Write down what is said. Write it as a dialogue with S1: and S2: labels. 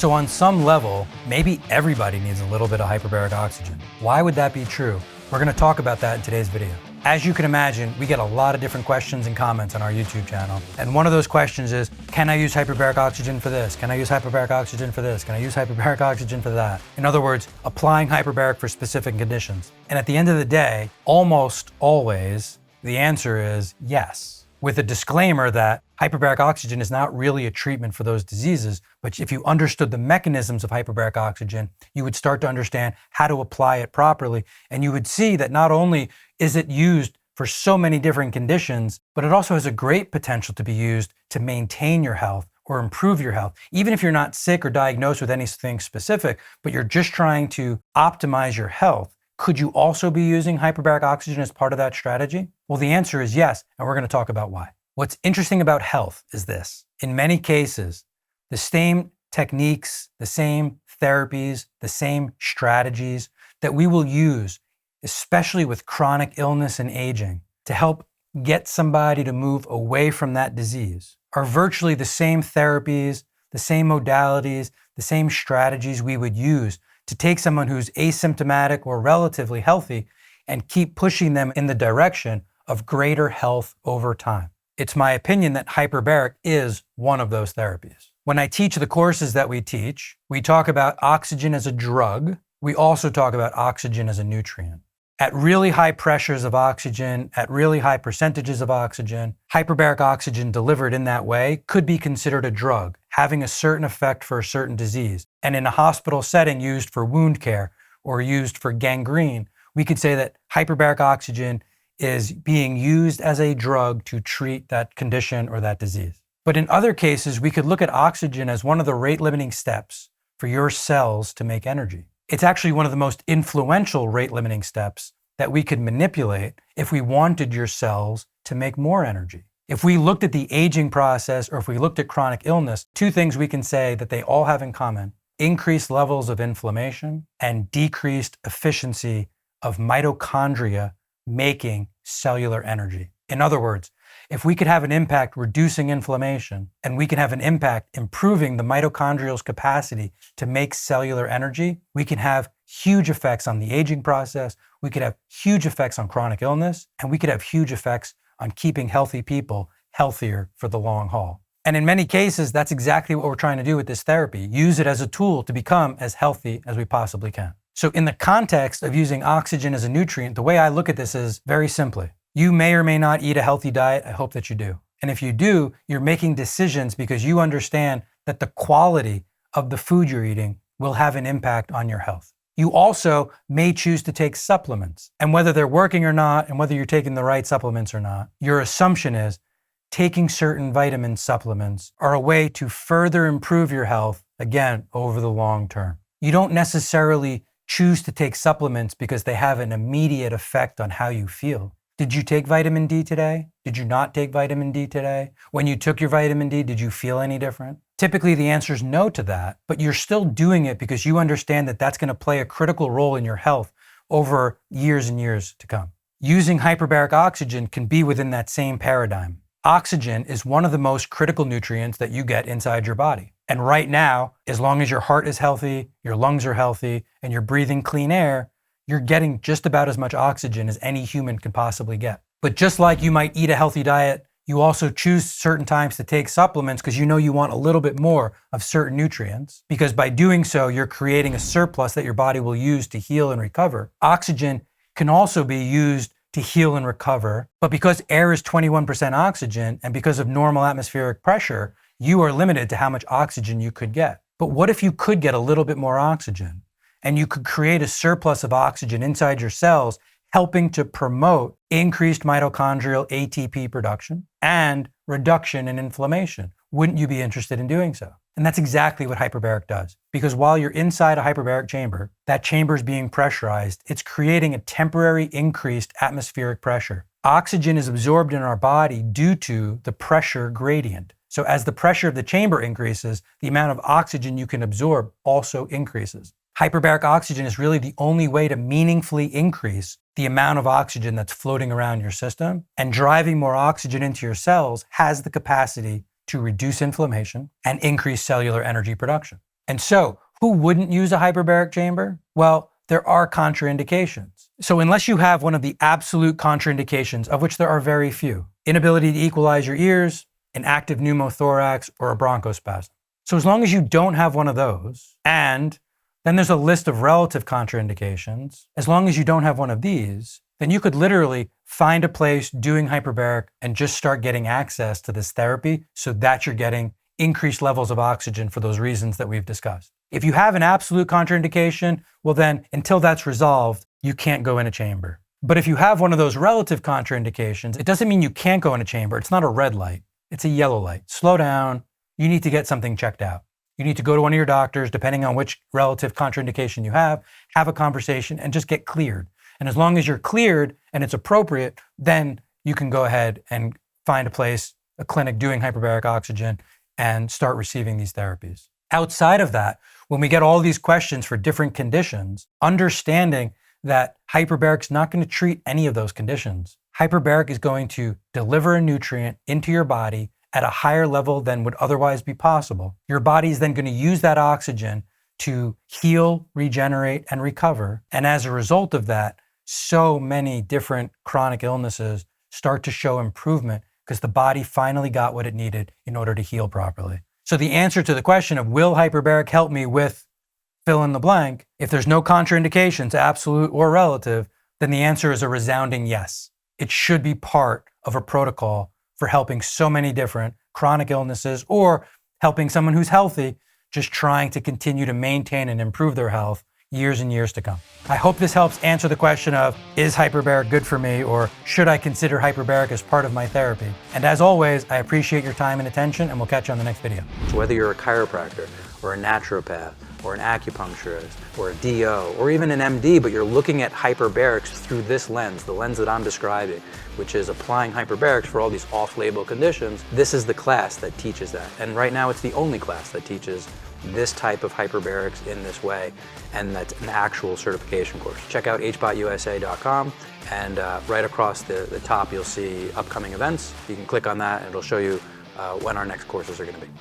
S1: So on some level, maybe everybody needs a little bit of hyperbaric oxygen. Why would that be true? We're going to talk about that in today's video. As you can imagine, we get a lot of different questions and comments on our YouTube channel. And one of those questions is, can I use hyperbaric oxygen for this? Can I use hyperbaric oxygen for this? Can I use hyperbaric oxygen for that? In other words, applying hyperbaric for specific conditions. And at the end of the day, almost always, the answer is yes, with a disclaimer that hyperbaric oxygen is not really a treatment for those diseases, but if you understood the mechanisms of hyperbaric oxygen, you would start to understand how to apply it properly. And you would see that not only is it used for so many different conditions, but it also has a great potential to be used to maintain your health or improve your health. Even if you're not sick or diagnosed with anything specific, but you're just trying to optimize your health, could you also be using hyperbaric oxygen as part of that strategy? Well, the answer is yes, and we're going to talk about why. What's interesting about health is this. In many cases, the same techniques, the same therapies, the same strategies that we will use, especially with chronic illness and aging, to help get somebody to move away from that disease, are virtually the same therapies, the same modalities, the same strategies we would use to take someone who's asymptomatic or relatively healthy and keep pushing them in the direction of greater health over time. It's my opinion that hyperbaric is one of those therapies. When I teach the courses that we teach, we talk about oxygen as a drug. We also talk about oxygen as a nutrient. At really high pressures of oxygen, at really high percentages of oxygen, hyperbaric oxygen delivered in that way could be considered a drug, having a certain effect for a certain disease. And in a hospital setting used for wound care or used for gangrene, we could say that hyperbaric oxygen is being used as a drug to treat that condition or that disease. But in other cases, we could look at oxygen as one of the rate-limiting steps for your cells to make energy. It's actually one of the most influential rate-limiting steps that we could manipulate if we wanted your cells to make more energy. If we looked at the aging process or if we looked at chronic illness, two things we can say that they all have in common: increased levels of inflammation and decreased efficiency of mitochondria making cellular energy. In other words, if we could have an impact reducing inflammation and we can have an impact improving the mitochondrial's capacity to make cellular energy, we can have huge effects on the aging process, we could have huge effects on chronic illness, and we could have huge effects on keeping healthy people healthier for the long haul. And in many cases, that's exactly what we're trying to do with this therapy. Use it as a tool to become as healthy as we possibly can. So in the context of using oxygen as a nutrient, the way I look at this is very simply. You may or may not eat a healthy diet. I hope that you do. And if you do, you're making decisions because you understand that the quality of the food you're eating will have an impact on your health. You also may choose to take supplements. And whether they're working or not, and whether you're taking the right supplements or not, your assumption is taking certain vitamin supplements are a way to further improve your health, again, over the long term. You don't necessarily choose to take supplements because they have an immediate effect on how you feel. Did you take vitamin D today? Did you not take vitamin D today? When you took your vitamin D, did you feel any different? Typically, the answer is no to that, but you're still doing it because you understand that that's going to play a critical role in your health over years and years to come. Using hyperbaric oxygen can be within that same paradigm. Oxygen is one of the most critical nutrients that you get inside your body. And right now, as long as your heart is healthy, your lungs are healthy, and you're breathing clean air, you're getting just about as much oxygen as any human could possibly get. But just like you might eat a healthy diet, you also choose certain times to take supplements because you know you want a little bit more of certain nutrients, because by doing so, you're creating a surplus that your body will use to heal and recover. Oxygen can also be used to heal and recover, but because air is 21% oxygen and because of normal atmospheric pressure, you are limited to how much oxygen you could get. But what if you could get a little bit more oxygen and you could create a surplus of oxygen inside your cells, helping to promote increased mitochondrial ATP production and reduction in inflammation? Wouldn't you be interested in doing so? And that's exactly what hyperbaric does. Because while you're inside a hyperbaric chamber, that chamber is being pressurized. It's creating a temporary increased atmospheric pressure. Oxygen is absorbed in our body due to the pressure gradient. So as the pressure of the chamber increases, the amount of oxygen you can absorb also increases. Hyperbaric oxygen is really the only way to meaningfully increase the amount of oxygen that's floating around your system, and driving more oxygen into your cells has the capacity to reduce inflammation and increase cellular energy production. And so, who wouldn't use a hyperbaric chamber? Well, there are contraindications. So unless you have one of the absolute contraindications, of which there are very few, inability to equalize your ears, an active pneumothorax, or a bronchospasm. So as long as you don't have one of those, and then there's a list of relative contraindications, as long as you don't have one of these, then you could literally find a place doing hyperbaric and just start getting access to this therapy so that you're getting increased levels of oxygen for those reasons that we've discussed. If you have an absolute contraindication, well then, until that's resolved, you can't go in a chamber. But if you have one of those relative contraindications, it doesn't mean you can't go in a chamber. It's not a red light, it's a yellow light. Slow down, you need to get something checked out. You need to go to one of your doctors, depending on which relative contraindication you have a conversation and just get cleared. And as long as you're cleared and it's appropriate, then you can go ahead and find a place, a clinic doing hyperbaric oxygen and start receiving these therapies. Outside of that, when we get all these questions for different conditions, understanding that hyperbaric's not going to treat any of those conditions. Hyperbaric is going to deliver a nutrient into your body at a higher level than would otherwise be possible. Your body is then going to use that oxygen to heal, regenerate, and recover. And as a result of that, so many different chronic illnesses start to show improvement because the body finally got what it needed in order to heal properly. So the answer to the question of will hyperbaric help me with fill in the blank, if there's no contraindications, absolute or relative, then the answer is a resounding yes. It should be part of a protocol for helping so many different chronic illnesses or helping someone who's healthy, just trying to continue to maintain and improve their health years and years to come. I hope this helps answer the question of, is hyperbaric good for me, or should I consider hyperbaric as part of my therapy? And as always, I appreciate your time and attention, and we'll catch you on the next video. So whether you're a chiropractor or a naturopath or an acupuncturist or a DO or even an MD, but you're looking at hyperbarics through this lens, the lens that I'm describing, which is applying hyperbarics for all these off-label conditions, this is the class that teaches that. And right now it's the only class that teaches this type of hyperbarics in this way, and that's an actual certification course. Check out hbotusa.com, and right across the top you'll see upcoming events. You can click on that and it'll show you when our next courses are going to be.